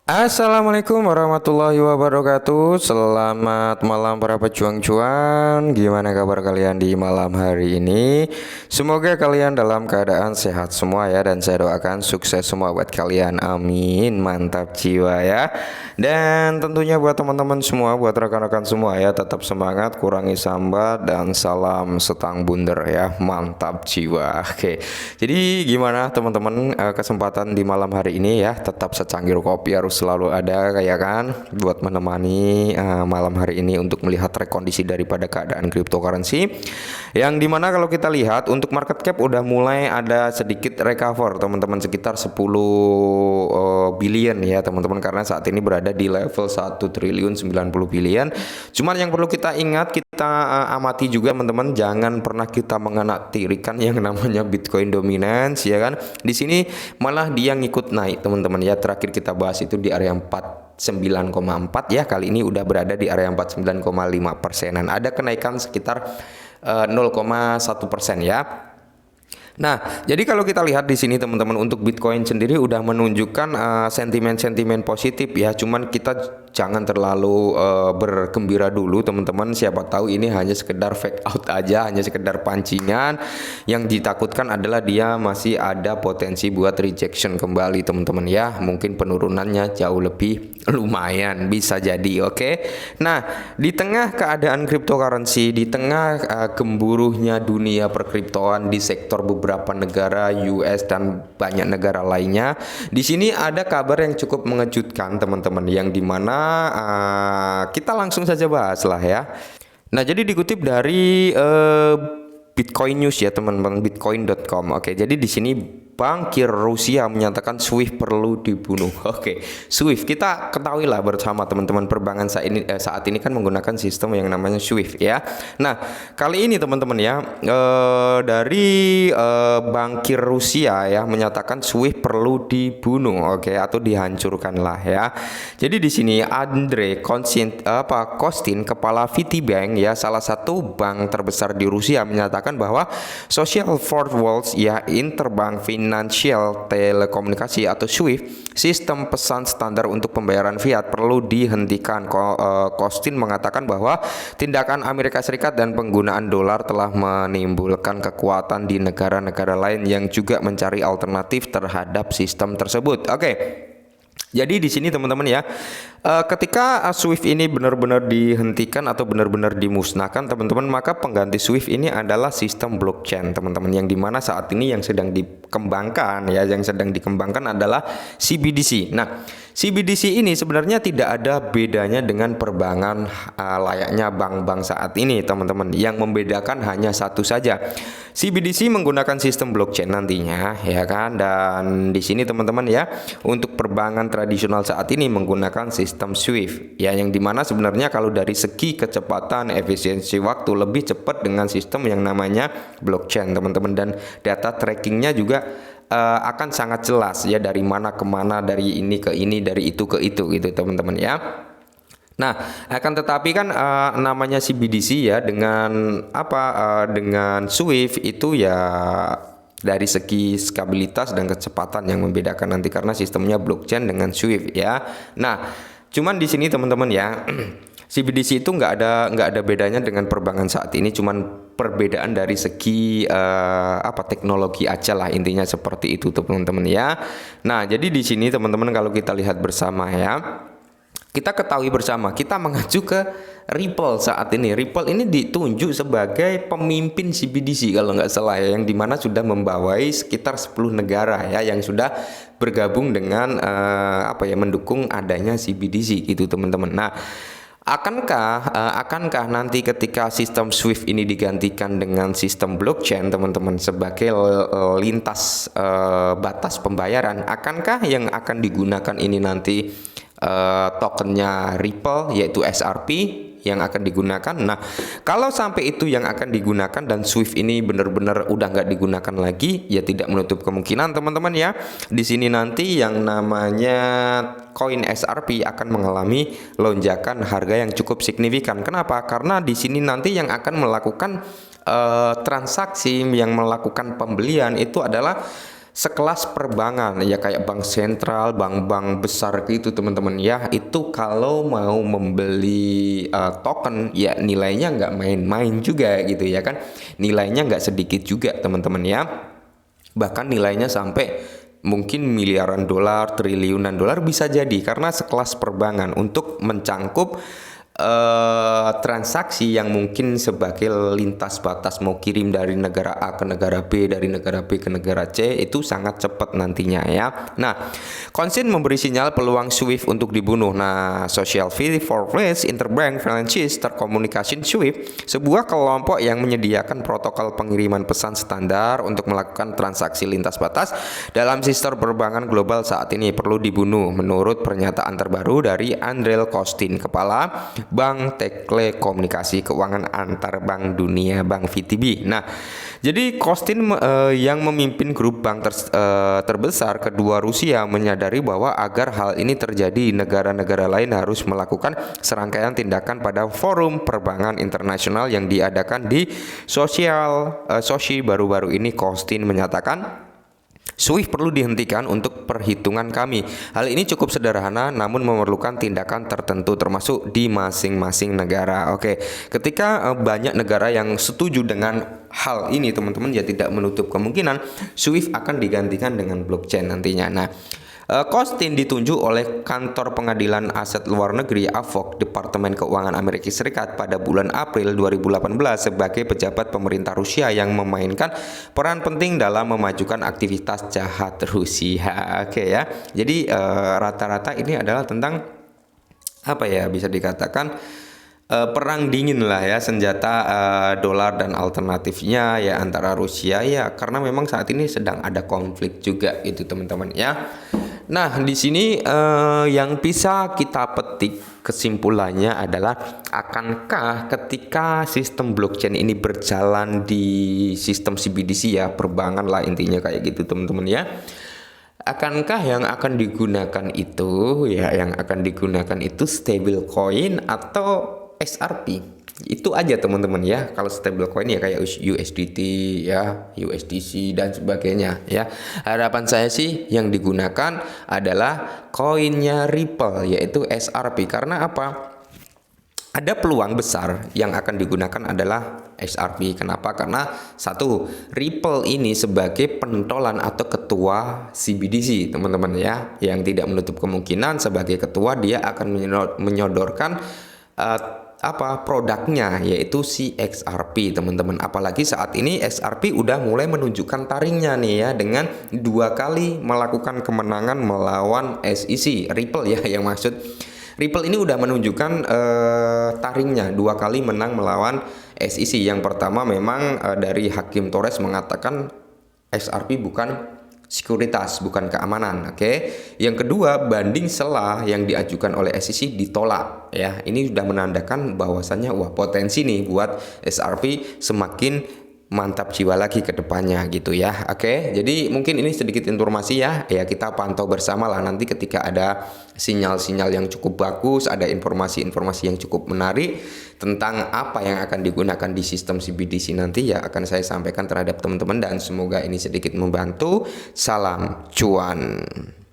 Assalamualaikum warahmatullahi wabarakatuh. Selamat malam para pejuang cuan. Gimana kabar kalian di malam hari ini? Semoga kalian dalam keadaan sehat semua ya. Dan saya doakan sukses semua buat kalian. Amin. Mantap jiwa ya. Dan tentunya buat teman-teman semua, buat rekan-rekan semua ya, tetap semangat, kurangi sambat, dan salam setang bunder ya. Mantap jiwa. Oke. Jadi gimana teman-teman, kesempatan di malam hari ini ya, tetap secangkir kopi harus selalu ada kayak kan, buat menemani malam hari ini untuk melihat rekondisi daripada keadaan cryptocurrency, yang dimana kalau kita lihat untuk market cap udah mulai ada sedikit recover teman-teman, sekitar 10 billion ya teman-teman, karena saat ini berada di level 1.090 billion. Cuman yang perlu kita ingat, kita amati juga teman-teman, jangan pernah kita mengenaktirikan yang namanya Bitcoin dominance ya kan. Di sini malah dia ngikut naik teman-teman ya. Terakhir kita bahas itu di area 49,4 ya. Kali ini udah berada di area 49,5%-an. Ada kenaikan sekitar 0,1% ya. Nah, jadi kalau kita lihat di sini teman-teman, untuk Bitcoin sendiri udah menunjukkan sentimen-sentimen positif ya. Cuman kita jangan terlalu bergembira dulu teman-teman. Siapa tahu ini hanya sekedar fake out aja, hanya sekedar pancingan. Yang ditakutkan adalah dia masih ada potensi buat rejection kembali teman-teman ya. Mungkin penurunannya jauh lebih lumayan, bisa jadi. Oke. Nah, di tengah keadaan cryptocurrency, di tengah gemburuhnya dunia perkriptoan di sektor beberapa negara US dan banyak negara lainnya, di sini ada kabar yang cukup mengejutkan teman-teman, yang dimana kita langsung saja bahas lah ya. Nah, jadi dikutip dari Bitcoin News ya teman-teman, bitcoin.com. Oke, jadi di sini bankir Rusia menyatakan SWIFT perlu dibunuh. Oke, SWIFT kita ketahui lah bersama teman-teman, perbankan saat ini kan menggunakan sistem yang namanya SWIFT ya. Nah, kali ini teman-teman ya, dari bankir Rusia ya menyatakan SWIFT perlu dibunuh, oke, atau dihancurkan lah ya. Jadi di sini Andrei Kostin, kepala Citibank ya, salah satu bank terbesar di Rusia, menyatakan bahwa social forwards ya, interbank Financial Telekomunikasi atau SWIFT, sistem pesan standar untuk pembayaran fiat, perlu dihentikan. Kostin mengatakan bahwa tindakan Amerika Serikat dan penggunaan dolar telah menimbulkan kekuatan di negara-negara lain yang juga mencari alternatif terhadap sistem tersebut. Oke. Jadi di sini teman-teman ya, ketika SWIFT ini benar-benar dihentikan atau benar-benar dimusnahkan teman-teman, maka pengganti SWIFT ini adalah sistem blockchain teman-teman, yang dimana saat ini yang sedang dikembangkan ya, yang sedang dikembangkan adalah CBDC. Nah, CBDC ini sebenarnya tidak ada bedanya dengan perbankan layaknya bank-bank saat ini teman-teman. Yang membedakan hanya satu saja, CBDC menggunakan sistem blockchain nantinya ya kan. Dan di sini teman-teman ya, untuk perbankan tradisional saat ini menggunakan sistem SWIFT ya, yang dimana sebenarnya kalau dari segi kecepatan, efisiensi waktu lebih cepat dengan sistem yang namanya blockchain teman-teman. Dan data trackingnya juga akan sangat jelas ya, dari mana ke mana, dari ini ke ini, dari itu ke itu gitu teman-teman ya. Nah, akan tetapi kan namanya CBDC ya, dengan dengan SWIFT itu ya, dari segi stabilitas dan kecepatan yang membedakan nanti, karena sistemnya blockchain dengan SWIFT ya. Nah, cuman di sini teman-teman ya, CBDC itu nggak ada bedanya dengan perbankan saat ini, cuman perbedaan dari segi teknologi aja lah, intinya seperti itu teman-teman ya. Nah, jadi di sini teman-teman kalau kita lihat bersama ya, kita ketahui bersama, kita mengacu ke Ripple saat ini. Ripple ini ditunjuk sebagai pemimpin CBDC kalau nggak salah ya, yang dimana sudah membawai sekitar 10 negara ya, yang sudah bergabung dengan mendukung adanya CBDC gitu teman-teman. Nah, akankah nanti ketika sistem SWIFT ini digantikan dengan sistem blockchain teman-teman sebagai lintas batas pembayaran, akankah yang akan digunakan ini nanti tokennya Ripple yaitu SRP yang akan digunakan? Nah, kalau sampai itu yang akan digunakan dan SWIFT ini benar-benar udah nggak digunakan lagi, ya tidak menutup kemungkinan teman-teman ya, di sini nanti yang namanya koin SRP akan mengalami lonjakan harga yang cukup signifikan. Kenapa? Karena di sini nanti yang akan melakukan transaksi, yang melakukan pembelian itu adalah sekelas perbankan ya kayak bank sentral, bank-bank besar gitu teman-teman ya, itu kalau mau membeli token ya nilainya nggak main-main juga gitu ya kan, nilainya nggak sedikit juga teman-teman ya, bahkan nilainya sampai mungkin miliaran dolar, triliunan dolar bisa jadi karena sekelas perbankan untuk mencangkup transaksi yang mungkin sebagai lintas batas mau kirim dari negara A ke negara B, dari negara B ke negara C itu sangat cepat nantinya ya. Nah, Konsin memberi sinyal peluang SWIFT untuk dibunuh. Nah, Social Fee for Risk Interbank Financial Communication SWIFT, sebuah kelompok yang menyediakan protokol pengiriman pesan standar untuk melakukan transaksi lintas batas dalam sistem perbankan global saat ini perlu dibunuh menurut pernyataan terbaru dari Andrel Kostin, kepala Bank Telekomunikasi Keuangan Antar Bank Dunia, Bank VTB. Nah, jadi Kostin yang memimpin grup bank terbesar kedua Rusia menyadari bahwa agar hal ini terjadi, negara-negara lain harus melakukan serangkaian tindakan pada forum perbankan internasional yang diadakan di Sochi baru-baru ini. Kostin menyatakan SWIFT perlu dihentikan untuk perhitungan kami. Hal ini cukup sederhana namun memerlukan tindakan tertentu termasuk di masing-masing negara. Oke, ketika banyak negara yang setuju dengan hal ini teman-teman ya tidak menutup kemungkinan SWIFT akan digantikan dengan blockchain nantinya. Nah, Kostin ditunjuk oleh Kantor Pengadilan Aset Luar Negeri (AFOK) Departemen Keuangan Amerika Serikat pada bulan April 2018 sebagai pejabat pemerintah Rusia yang memainkan peran penting dalam memajukan aktivitas jahat Rusia. Oke ya. Jadi rata-rata ini adalah tentang apa ya, bisa dikatakan perang dingin lah ya, senjata dolar dan alternatifnya ya antara Rusia ya, karena memang saat ini sedang ada konflik juga itu teman-teman ya. Nah, di sini yang bisa kita petik kesimpulannya adalah akankah ketika sistem blockchain ini berjalan di sistem CBDC ya, perbankan lah intinya kayak gitu teman-teman ya. Akankah yang akan digunakan itu ya, yang akan digunakan itu stablecoin atau XRP? Itu aja teman-teman ya. Kalau stablecoin ya kayak USDT ya, USDC dan sebagainya ya. Harapan saya sih yang digunakan adalah koinnya Ripple yaitu XRP. Karena apa? Ada peluang besar yang akan digunakan adalah XRP. Kenapa? Karena satu, Ripple ini sebagai pentolan atau ketua CBDC teman-teman ya, yang tidak menutup kemungkinan sebagai ketua dia akan menyodorkan produknya yaitu si XRP teman-teman. Apalagi saat ini XRP udah mulai menunjukkan taringnya nih ya, dengan 2 kali melakukan kemenangan melawan SEC. Ripple ya yang maksud. Ripple ini udah menunjukkan taringnya 2 kali menang melawan SEC. Yang pertama memang dari Hakim Torres mengatakan XRP bukan sekuritas, bukan keamanan. Oke. Yang kedua, banding sela yang diajukan oleh SEC ditolak ya. Ini sudah menandakan bahwasannya wah potensi nih buat XRP semakin mantap jiwa lagi ke depannya gitu ya. Oke. Jadi mungkin ini sedikit informasi ya. Ya kita pantau bersama lah nanti ketika ada sinyal-sinyal yang cukup bagus, ada informasi-informasi yang cukup menarik tentang apa yang akan digunakan di sistem CBDC nanti ya akan saya sampaikan terhadap teman-teman, dan semoga ini sedikit membantu. Salam cuan.